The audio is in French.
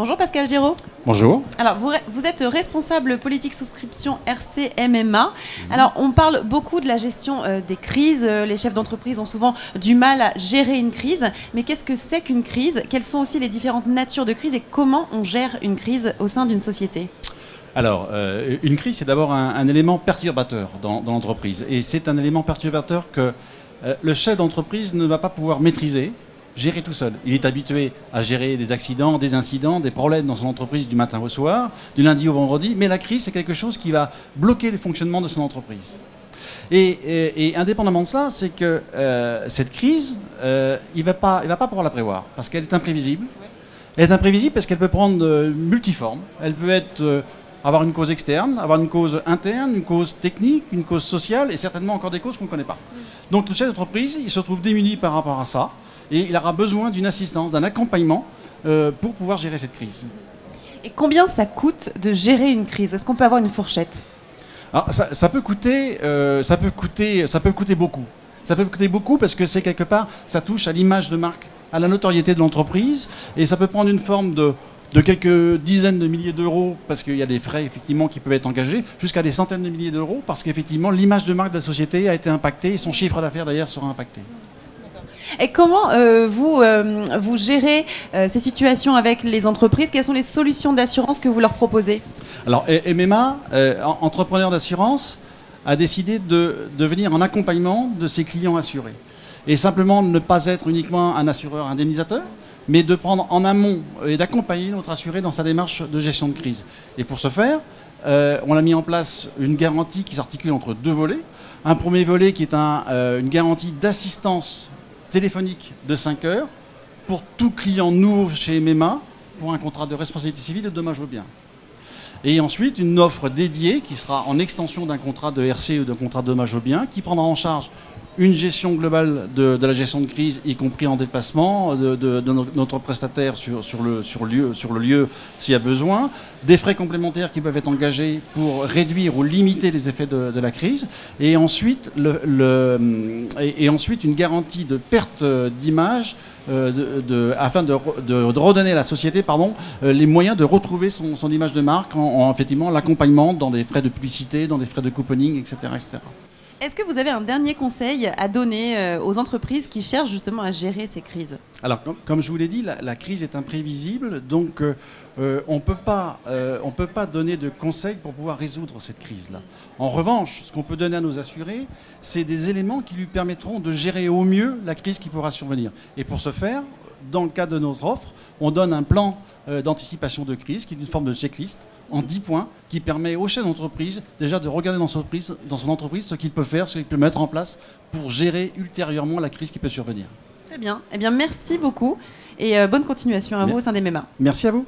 Bonjour Pascal Giraud. Bonjour. Alors vous êtes responsable politique souscription RC MMA. Alors on parle beaucoup de la gestion des crises. Les chefs d'entreprise ont souvent du mal à gérer une crise. Mais qu'est-ce que c'est qu'une crise? Quelles sont aussi les différentes natures de crise et comment on gère une crise au sein d'une société? Alors, une crise, c'est d'abord un élément perturbateur dans l'entreprise. Et c'est un élément perturbateur que le chef d'entreprise ne va pas pouvoir maîtriser, gérer tout seul. Il est habitué à gérer des accidents, des incidents, des problèmes dans son entreprise du matin au soir, du lundi au vendredi. Mais la crise, c'est quelque chose qui va bloquer le fonctionnement de son entreprise. Et indépendamment de ça, c'est que cette crise, il va pas pouvoir la prévoir parce qu'elle est imprévisible. Elle est imprévisible parce qu'elle peut prendre multiforme. Elle peut être... avoir une cause externe, avoir une cause interne, une cause technique, une cause sociale et certainement encore des causes qu'on ne connaît pas. Donc le chef d'entreprise, il se trouve démuni par rapport à ça et il aura besoin d'une assistance, d'un accompagnement pour pouvoir gérer cette crise. Et combien ça coûte de gérer une crise? Est-ce qu'on peut avoir une fourchette? Alors, ça peut coûter beaucoup. Ça peut coûter beaucoup parce que c'est quelque part, ça touche à l'image de marque, à la notoriété de l'entreprise et ça peut prendre une forme de quelques dizaines de milliers d'euros, parce qu'il y a des frais effectivement qui peuvent être engagés, jusqu'à des centaines de milliers d'euros, parce qu'effectivement l'image de marque de la société a été impactée et son chiffre d'affaires d'ailleurs sera impacté. Et comment vous gérez ces situations avec les entreprises? Quelles sont les solutions d'assurance que vous leur proposez? Alors MMA, entrepreneur d'assurance, a décidé de devenir en accompagnement de ses clients assurés. Et simplement ne pas être uniquement un assureur indemnisateur, mais de prendre en amont et d'accompagner notre assuré dans sa démarche de gestion de crise. Et pour ce faire, on a mis en place une garantie qui s'articule entre deux volets. Un premier volet qui est une garantie d'assistance téléphonique de 5 heures pour tout client nouveau chez MMA pour un contrat de responsabilité civile et de dommages aux biens. Et ensuite, une offre dédiée qui sera en extension d'un contrat de RC ou d'un contrat de dommages aux biens qui prendra en charge une gestion globale de la gestion de crise, y compris en déplacement de notre prestataire sur le lieu s'il y a besoin, des frais complémentaires qui peuvent être engagés pour réduire ou limiter les effets de la crise, et ensuite, ensuite une garantie de perte d'image afin de redonner à la société les moyens de retrouver son image de marque en effectivement l'accompagnement dans des frais de publicité, dans des frais de couponing, etc. etc. Est-ce que vous avez un dernier conseil à donner aux entreprises qui cherchent justement à gérer ces crises? Alors, comme je vous l'ai dit, la crise est imprévisible, donc on ne peut pas donner de conseils pour pouvoir résoudre cette crise-là. En revanche, ce qu'on peut donner à nos assurés, c'est des éléments qui lui permettront de gérer au mieux la crise qui pourra survenir. Et pour ce faire, dans le cadre de notre offre, on donne un plan d'anticipation de crise qui est une forme de checklist en 10 points qui permet au chef d'entreprise déjà de regarder dans son entreprise ce qu'il peut faire, ce qu'il peut mettre en place pour gérer ultérieurement la crise qui peut survenir. Très bien. Eh bien, merci beaucoup et bonne continuation à vous au sein des MMA. Merci à vous.